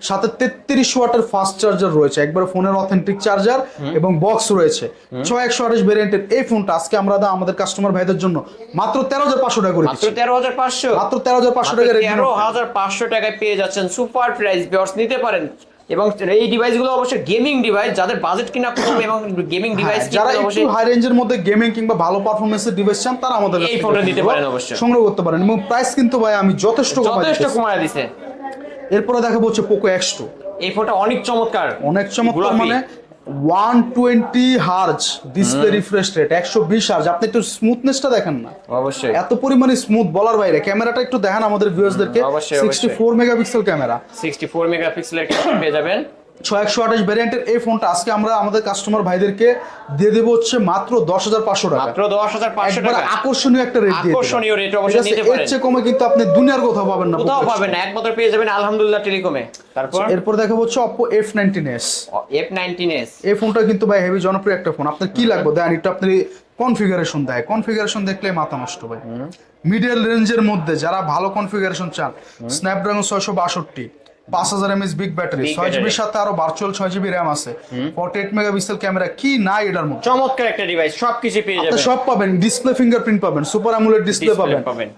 সাথে 33 ওয়াটের ফাস্ট চার্জার রয়েছে, একবার ফোনের অথেন্টিক চার্জার এবং বক্স রয়েছে। 6128 ভ্যারিয়েন্টের এই ফোনটা আজকে আমরা আমাদের কাস্টমার ভাইদের জন্য মাত্র 13500 টাকা করে মাত্র দিচ্ছি। 13500 মাত্র 13500 টাকা রেডমি নোট 10। 13500 টাকায় পেয়ে যাচ্ছেন সুপার প্রাইস ভিউয়ার্স, নিতে পারেন। এবং এই ডিভাইসগুলো অবশ্যই গেমিং ডিভাইস, যাদের বাজেট কিনা কম এবং গেমিং ডিভাইস যারা একটু হাই রেঞ্জের মধ্যে গেমিং কিংবা ভালো পারফরম্যান্সের ডিভাইস চান তারা আমাদের কাছ এই থেকে ফোনটা নিতে পারেন অবশ্যই। সংগ্রহ করতে পারেন এবং প্রাইস কিন্তু ভাই আমি যথেষ্ট কমায় দিছে। এরপরে দেখাবো হচ্ছে পোকো X2। এই ফোনটা অনেক চমৎকার, অনেক চমৎকার, গোলাপি। মানে 120 hertz display refresh rate, 120 hertz. আপনি একটু স্মুথনেসটা দেখেন না, অবশ্যই এত পরিমাণে স্মুথ বলার বাইরে। ক্যামেরাটা একটু দেখেন আমাদের ভিউয়ার্সদেরকে, অবশ্যই, 64 মেগাপিক্সেল ক্যামেরা, 64 মেগাপিক্সেলের ক্যামেরা পেয়ে যাবেন। 6128 ভ্যারিয়েন্টের এই ফোনটা আজকে আমরা আমাদের কাস্টমার ভাইদেরকে দিয়ে দেবো হচ্ছে মাত্র 10500 টাকা। মাত্র 10500 একবার টাকা আকর্ষণীয় একটা রেট দিয়ে আকর্ষণীয় রেট অবশ্যই নিতে এর পারেন। চেয়ে কমে কিন্তু আপনি দুনিয়ার কোথাও পাবেন না, কোথাও পাবেন না, একমাত্র পেয়ে যাবেন আলহামদুলিল্লাহ টেলিকমে। তারপর এরপর দেখাবো হচ্ছে Oppo F19s। F19s এই ফোনটা কিন্তু ভাই হেভি জনপ্রিয় একটা ফোন। আপনার কি লাগবে দেন একটু, আপনি কনফিগারেশন দেয়, কনফিগারেশন দেখলে মাথা নষ্ট ভাই। মিডল রেঞ্জের মধ্যে যারা ভালো কনফিগারেশন চান, Snapdragon 662, 5000 mAh big battery, 6GB সাথে আরো ভার্চুয়াল 6GB র্যাম আছে, 48 মেগাপিক্সেল ক্যামেরা, কি নাই এটার মধ্যে। চমৎকার একটা ডিভাইস, সবকিছু পেয়ে আপনি যাবেন। সব পাবেন, ডিসপ্লে ফিঙ্গারপ্রিন্ট পাবেন, সুপার অ্যামোলেড ডিসপ্লে Display পাবেন, পাবেন।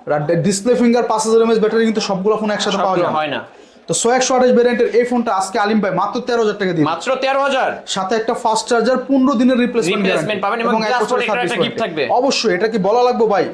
ডিসপ্লে ফিঙ্গার, 5000 mAh ব্যাটারি কিন্তু সবগুলো ফোন একসাথে পাওয়া যায় না। হয় না। তো 6128 ভ্যারিয়েন্টের এই ফোনটা আজকে আলিম ভাই মাত্র 13000 টাকা দিয়ে মাত্র 13000 সাথে একটা ফাস্ট চার্জার, 15 দিনের রিপ্লেসমেন্ট Replacement পাবেন এবং এক glass বছরের protector একটা সার্ভিস gift থাকবে। অবশ্যই, এটা কি বলা লাগবে ভাই?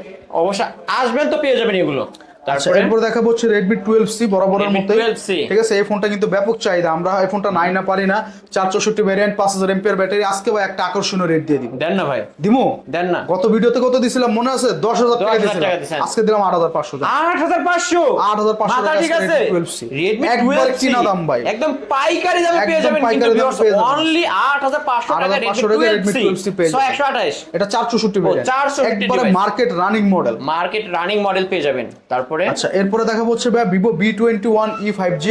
অবশ্যই আসবেন তো পেয়ে যাবেন এগুলো। আচ্ছা তারপরে এরপর দেখাবো হচ্ছে Redmi 12C, বরাবরের Redmi মতো 12C ঠিক আছে। এই ফোনটা কিন্তু ব্যাপক চাহিদা, আমরা এই ফোনটা নাই না পারি না। 464 ভ্যারিয়েন্ট, 5000 mAh ব্যাটারি, আজকে ভাই একটা আকর্ষণীয় রেট দিয়ে দিব। দেন না ভাই, দিমু দেন না। গত ভিডিওতে কত দিছিলাম মনে আছে? 10000 টাকা 10,000 টাকা দিছিলাম, দিছেন। আজকে দিলাম 8500 টাকা। 8500 8500 মাথা টাকা ঠিক আছে। Redmi 12C Redmi একবার 12C কিনা দাম ভাই, একদম পাইকারি দামে পেয়ে একদম যাবেন কিন্তু পাইকারি দামে ভিউয়ার্স পেয়ে যাবেন। অনলি 8500 টাকা 8500 টাকা Redmi 12C পেয়ে যাবেন। 128 এটা 464 ভ্যারিয়েন্ট, 464 একবারে device। Market running model. Market running model পেয়ে যাবেন। তারপরে আচ্ছা এরপরে দেখাবো হচ্ছে ভাই Vivo V21e 5G।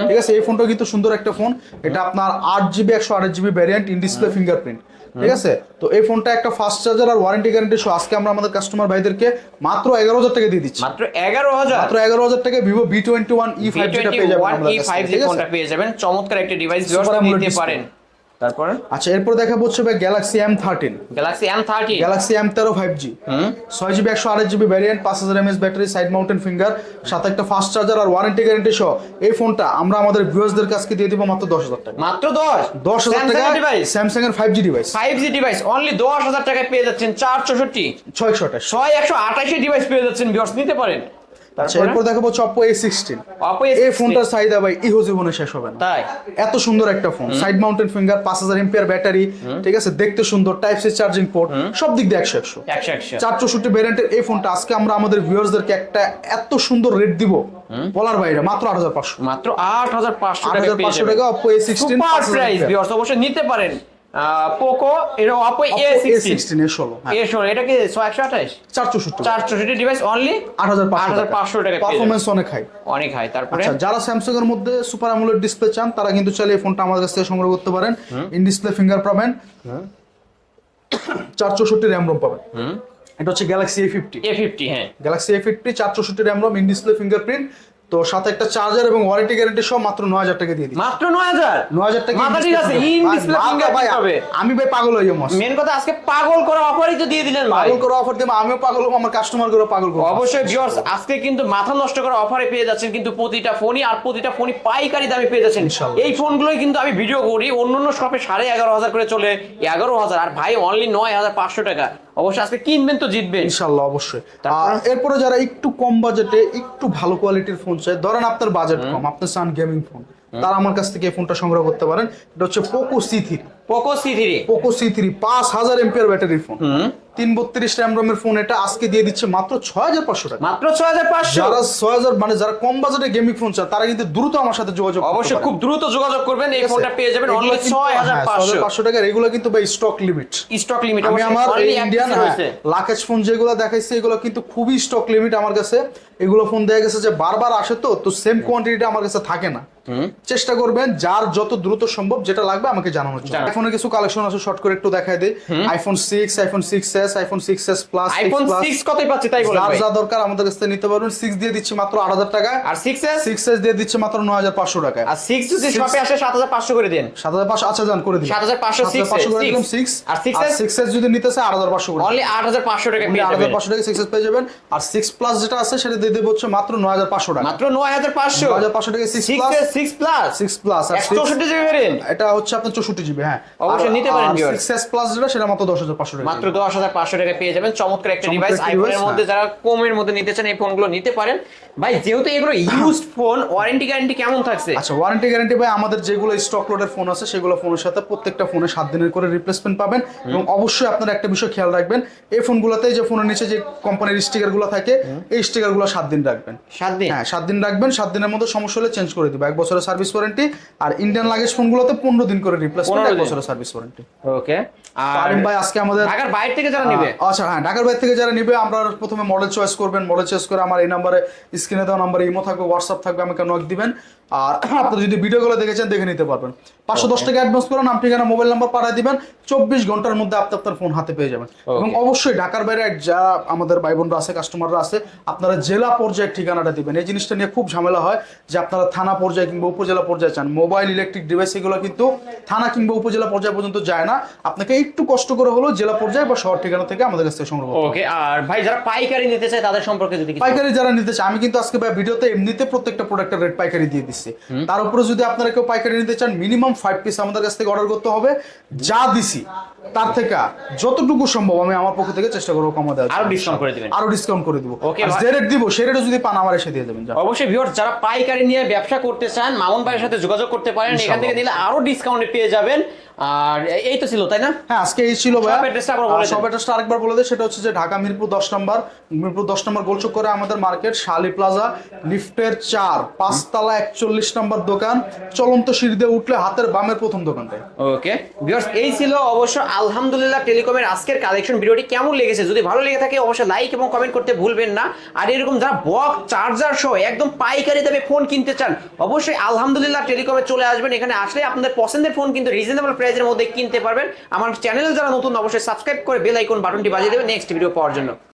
ঠিক আছে, এই ফোনটা কিন্তু সুন্দর একটা ফোন। এটা আপনার 8GB 128GB variant, in display fingerprint. ঠিক আছে, তো এই ফোনটা একটা ফাস্ট চার্জার আর ওয়ারেন্টি গ্যারান্টি সহ আজকে আমরা আমাদের কাস্টমার ভাইদেরকে মাত্র 11000 টাকা দিয়ে দিচ্ছি। মাত্র 11000 মাত্র 11000 টাকা Vivo V21e 5G টা পেয়ে যাবেন আমাদের কাছে। V21e 5G ঠিক আছে? ফোনটা পেয়ে যাবেন। চমৎকার একটা ডিভাইস Super AMOLED নিতে display। পারেন। তারপর আচ্ছা এরপর দেখাবো হচ্ছে ভাই Galaxy M13, Galaxy M13 Galaxy M13 5G, 6GB 128GB variant, 5000 mAh battery, side mounted finger, সাথে একটা ফাস্ট চার্জার আর ওয়ারেন্টি গ্যারান্টি সহ এই ফোনটা আমরা আমাদের ভিউয়ার্সদের কাছে দিয়ে দিব মাত্র 10000 টাকা। মাত্র 10000 টাকা ডিভাইস, স্যামসাং এর 5G device, 5G device only 10000 টাকায় পেয়ে যাচ্ছেন। 464 628। 128 ডিভাইস পেয়ে যাচ্ছেন, ভিউয়ার্স নিতে পারেন। আচ্ছা এরপর দেখাবো হচ্ছে Oppo A16। Oppo এই A16 ফোনটার চাহিদা ভাই ইহো জীবনে শেষ হবে না, তাই এত সুন্দর একটা phone. Side mounted finger, 5000 mAh battery, ঠিক আছে, দেখতে সুন্দর, টাইপ সি চার্জিং পোর্ট, সব দিক দিয়ে 100 100 464 ভ্যারিয়েন্টের এই ফোনটা আজকে আমরা আমাদের ভিউয়ার্সদেরকে একটা এত সুন্দর রেট দিব বলার বাইরে, মাত্র 8500। মাত্র 8500 টাকা পেয়ে 8500 যাবেন। টাকা Oppo A16 super price, viewers অবশ্যই নিতে পারেন। পোকো এটা Oppo A16 A16 হ্যাঁ, A16 এটা কি 128 464 ডিভাইস অনলি 8500 টাকা পেয়ে পারফরম্যান্স অনেক হাই। অনেক হাই। তারপরে আচ্ছা যারা স্যামসাং এর মধ্যে সুপার অ্যামোলেড ডিসপ্লে চান তারা কিন্তু চাইলে এই ফোনটা আমাদের কাছ থেকে সংগ্রহ করতে পারেন। ইন ডিসপ্লে ফিঙ্গার পাবেন, 464 র্যাম রোম পাবেন। এটা হচ্ছে গ্যালাক্সি A50। হ্যাঁ Galaxy A50 464 RAM ROM, in display fingerprint, তো সাথে একটা চার্জার এবং ওয়ারেন্টি গ্যারান্টি সহ মাত্র 9000 টাকা দিয়ে দিই। মাত্র 9000 টাকা মাথা ঠিক আছে। ইন ডিসপ্লে ফিঙ্গারপ্রিন্ট হবে। আমি ভাই পাগল হই মস, মেন কথা আজকে পাগল করা অফারই তো দিয়ে দিলেন ভাই। পাগল করে অফার দেব, আমিও পাগল হব, আমার কাস্টমার গুলো পাগল করব। অবশ্যই ভিউয়ার্স আজকে কিন্তু মাথা নষ্ট করা অফারে পেয়ে যাচ্ছেন কিন্তু প্রতিটা ফোনই, আর প্রতিটা ফোনই পাইকারি দামে পেয়ে যাচ্ছেন। ইনশাআল্লাহ। এই ফোনগুলোই কিন্তু আমি ভিডিও করি, অন্যান্য শপে 11500 করে চলে 11000, আর ভাই অনলি 9500 টাকা অবশ্যই আজকে কিনবেন তো জিতবেন ইনশাআল্লাহ অবশ্যই। তারপর? এরপরে যারা একটু কম বাজেটে একটু ভালো কোয়ালিটির ফোন চায়, ধরেন আপনার বাজেট কম, আপনি চান গেমিং ফোন, তারা আমার কাছ থেকে এই ফোনটা সংগ্রহ করতে পারেন। এটা হচ্ছে পোকো সি3। পোকো সি3 পোকো সি3 5000 এমপিআর ব্যাটারির ফোন, 332 র্যাম রমের ফোন। এটা আজকে দিয়ে দিচ্ছে মাত্র 6500 টাকা। মাত্র 6500। যারা 6000 মানে যারা কম বাজেটে গেমিং ফোন চায় তারা কিন্তু দ্রুত আমার সাথে যোগাযোগ করতে অবশ্যই পারেন। খুব দ্রুত যোগাযোগ করবেন, এই ফোনটা পেয়ে যাবেন অনলি 6500 6500 টাকা। এগুলো কিন্তু ভাই স্টক লিমিট, স্টক লিমিট। আমি আমার ইন্ডিয়ান হয়েছে লাকেজ ফোন যেগুলো দেখাইছে এগুলো কিন্তু খুবই স্টক লিমিট আমার কাছে। এগুলো ফোন দেখা গেছে যে বারবার আসে, তো সেম কোয়ান্টিটিটা আমার কাছে থাকে না। চেষ্টা করবেন যার যত দ্রুত সম্ভব যেটা লাগবে আমাকে জানানোর জন্য। আইফোনের কিছু কালেকশন আছে, শর্ট করে একটু দেখাই দেই। IPhone 6, iPhone 6s, iPhone 6s plus, iPhone 6 কতই পাচ্ছে তাই বলেন ভাই? যা দরকার আমাদের কাছ থেকে নিতে পারবেন। 6 দিয়ে দিচ্ছি মাত্র 8000 টাকা, আর 6s 6s দিয়ে দিচ্ছে মাত্র 9500 টাকা। আর 6 যদি শপে আসে 7500 করে দেন। 7500 আচ্ছা জান করে দিন, 7500 7500 করে দিলাম 6। আর 6s যদি নিতে চায় 8500 করে অনলি 8500 টাকা পেয়ে যাবেন। 8500 টাকা 6s পেয়ে যাবেন। আর 6 প্লাস যেটা আছে সেটা দিয়ে দেব হচ্ছে মাত্র 9500 টাকা। মাত্র 9500 9500 টাকা 6 প্লাস। 6 প্লাস 6 প্লাস আর 164 জিবি ভেরিয়েন্ট, এটা হচ্ছে আপনার 64 জিবি। হ্যাঁ অবশ্যই নিতে পারেন viewers। 6s প্লাস যেটা সেটা মাত্র 10500 টাকা। মাত্র 10500 টাকা পেয়ে যাবেন। চমৎকার একটা চমৎকার ডিভাইস। একটা আইফোনের device, মধ্যে যারা কমের মধ্যে নিতে চান এই ফোনগুলো নিতে পারেন। ভাই যেহেতু এগুলো ইউজড ফোন, ওয়ারেন্টি গ্যারান্টি কেমন থাকছে? আচ্ছা ওয়ারেন্টি গ্যারান্টি ভাই আমাদের যেগুলো স্টক লোডের ফোন আছে সেগুলো ফোনের সাথে প্রত্যেকটা ফোনে 7 দিনের করে রিপ্লেসমেন্ট পাবেন। এবং অবশ্যই আপনারা একটা বিষয় খেয়াল রাখবেন, এই ফোনগুলোতে যে ফোনের নিচে যে কোম্পানির স্টিকার গুলো থাকে এই স্টিকার গুলো 7 দিন রাখবেন। 7 দিন? হ্যাঁ 7 দিন রাখবেন। 7 দিনের মধ্যে সমস্যা হলে চেঞ্জ করে দিব। 1 বছরের সার্ভিস ওয়ারেন্টি। আর ইন্ডিয়ান লাগেজ ফোনগুলোতে 15 দিন করে রিপ্লেসমেন্ট, 1 বছরের সার্ভিস ওয়ারেন্টি। ওকে। আর আরিম ভাই আজকে আমাদের ঢাকার বাইরে থেকে যারা নেবে, আচ্ছা হ্যাঁ ঢাকার বাইরে থেকে যারা নেবে আমরা প্রথমে মডেল চয়েস করবেন। মডেল চয়েস করে আমার এই নাম্বারে স্ক্রিনে দেওয়া নাম্বারে ইমো থাকবে, হোয়াটসঅ্যাপ থাকবে, আমাকে নক দিবেন। আর আপনারা যদি ভিডিওগুলো দেখেছেন দেখে নিতে পারবেন। 510 টাকা অ্যাডভান্স করে নাম ঠিকানা মোবাইল নাম্বার পাঠিয়ে দিবেন, 24 ঘন্টার মধ্যে আপনি আপনার ফোন হাতে পেয়ে যাবেন। এবং অবশ্যই ঢাকার বাইরে যারা আমাদের ভাই বোনরা আছে, কাস্টমাররা আছে, আপনারা জেলা পর্যায়ের ঠিকানাটা দিবেন। এই জিনিসটা নিয়ে খুব ঝামেলা হয় যে আপনারা থানা পর্যায়ে কিংবা উপজেলা পর্যায়ে চান। মোবাইল ইলেকট্রিক ডিভাইস এগুলো কিন্তু থানা কিংবা উপজেলা পর্যায়ে পর্যন্ত যায় না। আপনাকে একটু কষ্ট করে হলেও জেলা পর্যায়ে বা শহর ঠিকানা থেকে আমাদের কাছ থেকে সংগ্রহ করতে হবে। ওকে। আর ভাই যারা পাইকারি নিতে চায় তাদের সম্পর্কে যদি কিছু পাইকারি যারা নিতে চায়, আমি কিন্তু আজকে ভাই ভিডিওতে এমনিতে প্রত্যেকটা প্রোডাক্টের রেট পাইকারি দিয়ে দিচ্ছি। তার উপরে যদি আপনারা কেউ পাইকারি নিতে চান মিনিমাম 5 পিস আমাদের কাছ থেকে অর্ডার করতে হবে। যা দিছি তার থেকে যতটুকু সম্ভব আমি আমার পক্ষ থেকে চেষ্টা করবো কমা দেওয়ার। আরো ডিসকাউন্ট করে দিবেন? আরো ডিসকাউন্ট করে দিব। ওকে। আর যে রেট দিব সেই রেটে যদি পান আমার এসে দিয়ে দেবেন। অবশ্যই ভিউয়ার্স যারা পাইকারি নিয়ে ব্যবসা করতে চান মামুন ভাইয়ের সাথে যোগাযোগ করতে পারেন, এখান থেকে নিলে আরো ডিসকাউন্টে পেয়ে যাবেন। আর এই তো ছিল তাই না? হ্যাঁ আজকে এই ছিল ভাই। শপ অ্যাড্রেসটা আবার বলে দেন। শপ অ্যাড্রেসটা আরেকবার বলে দেই, সেটা হচ্ছে যে ঢাকা মিরপুর 10 নম্বর, মিরপুর 10 নম্বর গোলচক করে আমাদের মার্কেট, শালি প্লাজা, লিফটের 4, 5 তলা 41 নম্বর দোকান, চলন্ত সিঁড়ি দিয়ে উঠলে হাতের বামের প্রথম দোকানটাই। ওকে ভিউয়ার্স এই ছিল অবশ্য আলহামদুলিল্লাহ টেলিকমের আজকের কালেকশন। ভিডিওটি কেমন লেগেছে যদি ভালো লেগে থাকে অবশ্যই লাইক এবং কমেন্ট করতে ভুলবেন না। আর এরকম যারা বক্স চার্জার সহ একদম পাইকারি দামে ফোন কিনতে চান অবশ্যই আলহামদুলিল্লাহ টেলিকমে চলে আসবেন। এখানে আসলে আপনাদের পছন্দের ফোন কিন্তু রিজনেবল প্রাইসের মধ্যে কিনতে পারবেন। আমার চ্যানেল যারা নতুন অবশ্যই সাবস্ক্রাইব করে বেল আইকন বাটনটি বাজিয়ে দেবেন নেক্সট ভিডিও পাওয়ার জন্য।